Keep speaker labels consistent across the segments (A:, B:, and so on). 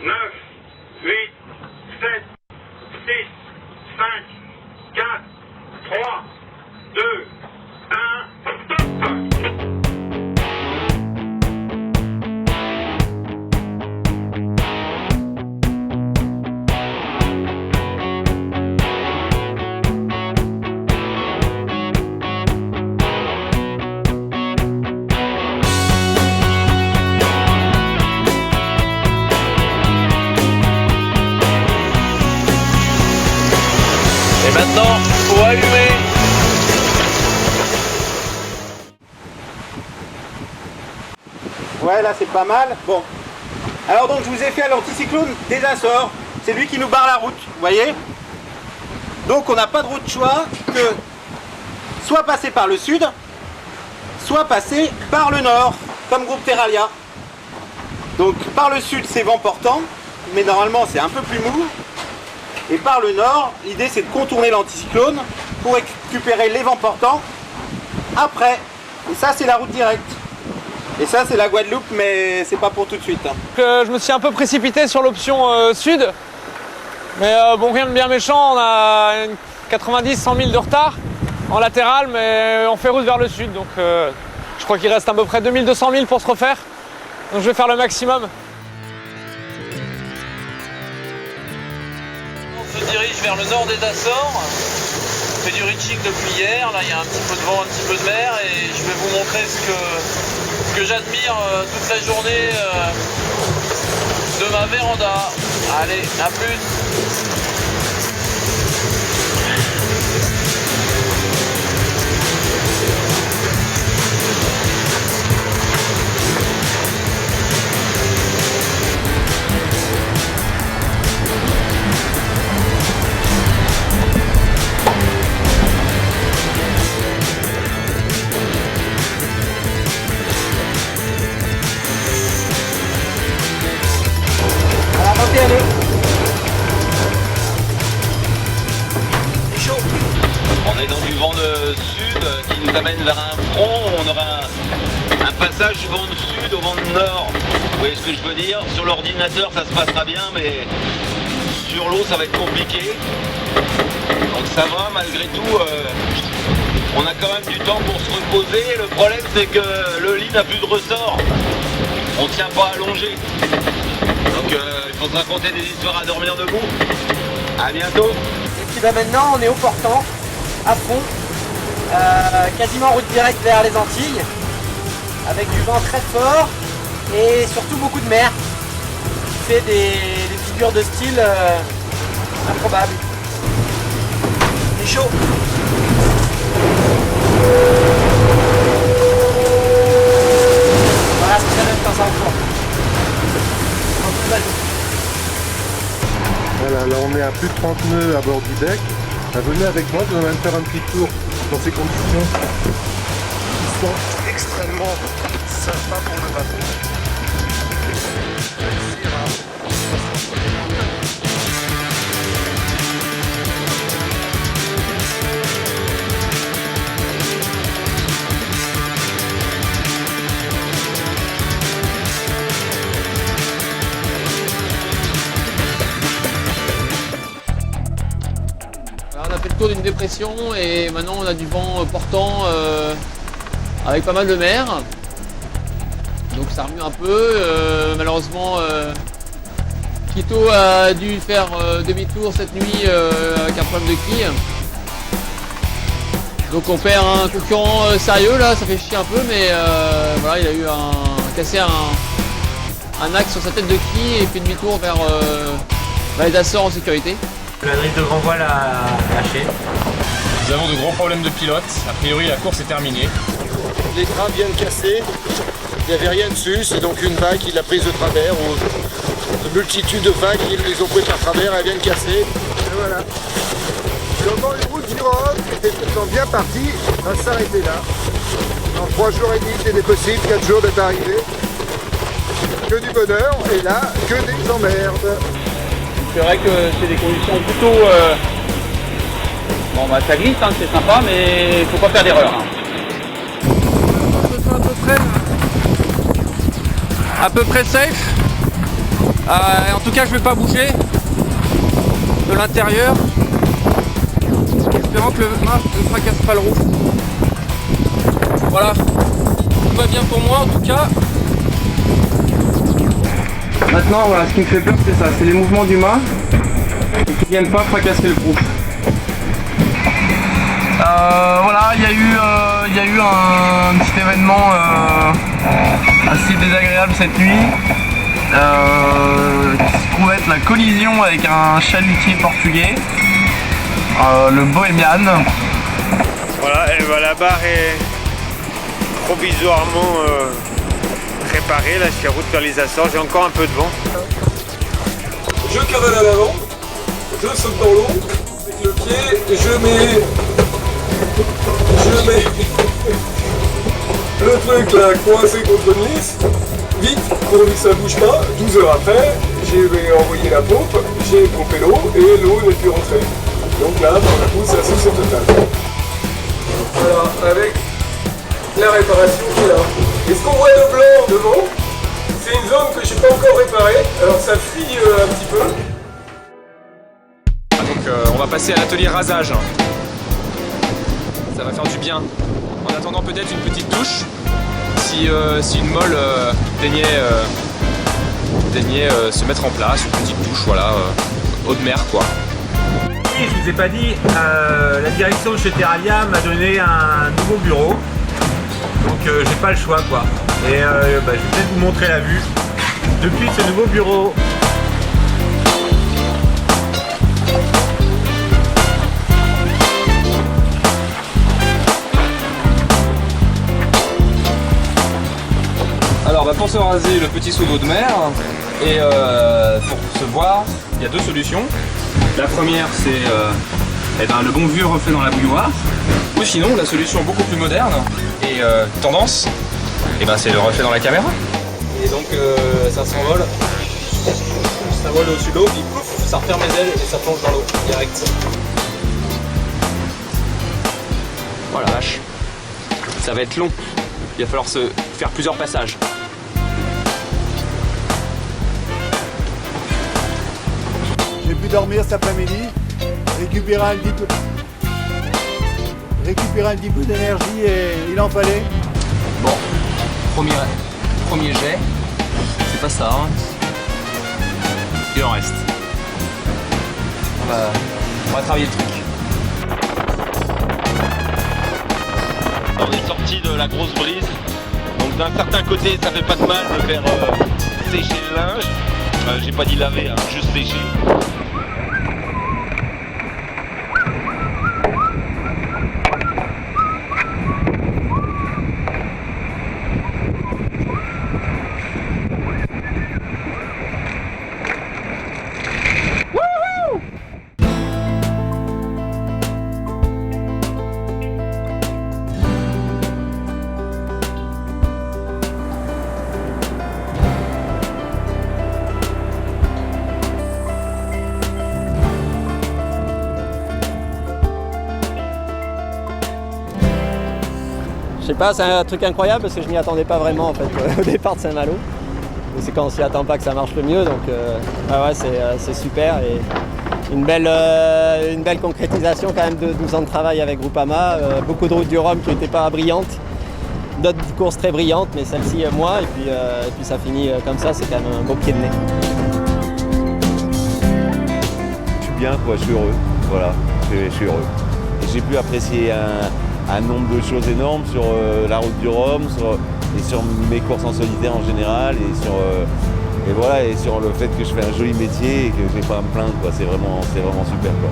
A: 9, 8, 7, 6, 5, 4, 3, 2, 1, stop!
B: Et maintenant, faut allumer.
C: Ouais, là c'est pas mal. Bon. Alors donc je vous ai fait l'anticyclone des Açores. C'est lui qui nous barre la route, vous voyez. Donc on n'a pas de route de choix que soit passer par le sud, soit passer par le nord, comme groupe Terralia. Donc par le sud c'est vent portant, mais normalement c'est un peu plus mou. Et par le nord, l'idée c'est de contourner l'anticyclone pour récupérer les vents portants après. Et ça c'est la route directe. Et ça c'est la Guadeloupe, mais c'est pas pour tout de suite.
D: Je me suis un peu précipité sur l'option sud. Mais bon, rien de bien méchant, on a 90-100 000 de retard en latéral, mais on fait route vers le sud. Donc je crois qu'il reste à peu près 2200 000 pour se refaire. Donc je vais faire le maximum.
B: On se dirige vers le nord des Açores. On fait du reaching depuis hier. Là, il y a un petit peu de vent, un petit peu de mer. Et je vais vous montrer ce que j'admire toute la journée de ma véranda. Allez, à plus.
C: Montez, allez.
B: C'est chaud. On est dans du vent de sud qui nous amène vers un front. On aura un passage du vent de sud au vent de nord. Vous voyez ce que je veux dire? Sur l'ordinateur ça se passera bien, mais sur l'eau ça va être compliqué. Donc ça va, malgré tout, on a quand même du temps pour se reposer. Le problème c'est que le lit n'a plus de ressort. On ne tient pas allongé. Donc il faut se raconter des histoires à dormir debout. À bientôt.
E: Et puis bah maintenant on est au portant, à fond, quasiment route directe vers les Antilles, avec du vent très fort et surtout beaucoup de mer, qui fait des figures de style improbables. C'est chaud. Voilà ce que ça donne quand ça envoie.
F: Voilà, là on est à plus de 30 nœuds à bord du deck. Venez avec moi, je vais même faire un petit tour dans ces conditions qui sont extrêmement sympas pour le bateau.
D: On a fait le tour d'une dépression et maintenant on a du vent portant avec pas mal de mer. Donc ça remue un peu. Malheureusement, Quito a dû faire demi-tour cette nuit avec un problème de quille. Donc on perd un concurrent sérieux là, ça fait chier un peu, mais voilà, il a eu cassé un axe sur sa tête de quille et fait demi-tour vers les Açores en sécurité.
E: La drille de grand voile a lâché.
G: Nous avons de gros problèmes de pilote. A priori, la course est terminée.
F: Les trains viennent casser, il n'y avait rien dessus, c'est donc une vague qui l'a prise de travers, ou une multitude de vagues qui les ont pris par travers, elles viennent casser. Et voilà. Comment les routes du Rhum étaient pourtant bien parties, va s'arrêter là. En 3 jours et demi, c'était possible, 4 jours d'être arrivé. Que du bonheur, et là, que des emmerdes.
D: C'est vrai que c'est des conditions plutôt... Bon bah ça glisse, hein, c'est sympa, mais faut pas faire d'erreur. Hein. À peu près safe.
H: En tout cas, je vais pas bouger de l'intérieur, espérant que le mât ne fracasse pas le roue. Voilà, tout va bien pour moi en tout cas. Maintenant, voilà, ce qui me fait peur, c'est ça, c'est les mouvements du mât qui ne viennent pas fracasser le groupe. Voilà, il y a eu un petit événement assez désagréable cette nuit, qui se trouve être la collision avec un chalutier portugais, le Bohemian.
A: Voilà, et bah, la barre est provisoirement réparée. Là, je suis en route vers les Açores. J'ai encore un peu de vent.
I: Je cavale à l'avant, je saute dans l'eau avec le pied, je mets le truc là coincé contre une lisse, vite, pour que ça bouge pas. 12 heures après, j'ai envoyé la pompe, j'ai pompé l'eau et l'eau n'est plus rentrée. Donc là, pour le coup, c'est un succès total. Voilà, avec la réparation qui est là. Et ce qu'on voit de blanc devant, c'est une zone que je n'ai pas encore réparée, alors ça fuit un petit peu.
G: Donc on va passer à l'atelier rasage. Ça va faire du bien. En attendant peut-être une petite douche, si une molle daignait se mettre en place, une petite douche, voilà, eau de mer quoi.
C: Je vous ai pas dit, la direction de chez Terralia m'a donné un nouveau bureau, donc j'ai pas le choix quoi. Et je vais peut-être vous montrer la vue depuis ce nouveau bureau.
G: Alors pour se raser le petit seau d'eau de mer, et pour se voir, il y a deux solutions. La première c'est le bon vieux reflet dans la bouilloire, ou sinon la solution beaucoup plus moderne et tendance, c'est le reflet dans la caméra. Et donc ça s'envole, ça vole au-dessus de l'eau, puis pouf, ça referme les ailes et ça plonge dans l'eau direct. Oh la vache, ça va être long, il va falloir se faire plusieurs passages.
J: J'ai pu dormir cet après-midi, récupérer un petit peu d'énergie et il en fallait.
G: Bon, premier jet, c'est pas ça, hein. Il en reste. On va travailler le truc.
B: On est sorti de la grosse brise, donc d'un certain côté ça fait pas de mal de faire sécher le linge. J'ai pas dit laver, hein, juste sécher.
E: Je sais pas, c'est un truc incroyable parce que je m'y attendais pas vraiment en fait au départ de Saint-Malo. C'est quand on s'y attend pas que ça marche le mieux, donc c'est super et une belle concrétisation quand même de 12 ans de travail avec Groupama. Beaucoup de routes du Rhum qui n'étaient pas brillantes, d'autres courses très brillantes, mais celle-ci moins, et puis ça finit comme ça, c'est quand même un beau pied de nez.
K: Je suis bien quoi, je suis heureux, voilà, je suis heureux. Et j'ai pu apprécier un nombre de choses énormes sur la route du Rhum et sur mes courses en solitaire en général et sur le fait que je fais un joli métier et que je n'ai pas à me plaindre quoi. C'est vraiment super quoi.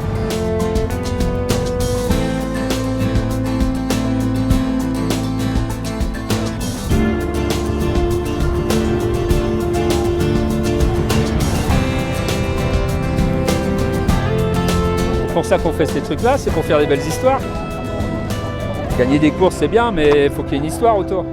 L: C'est pour ça qu'on fait ces trucs là, c'est pour faire des belles histoires. Gagner des courses c'est bien, mais il faut qu'il y ait une histoire autour.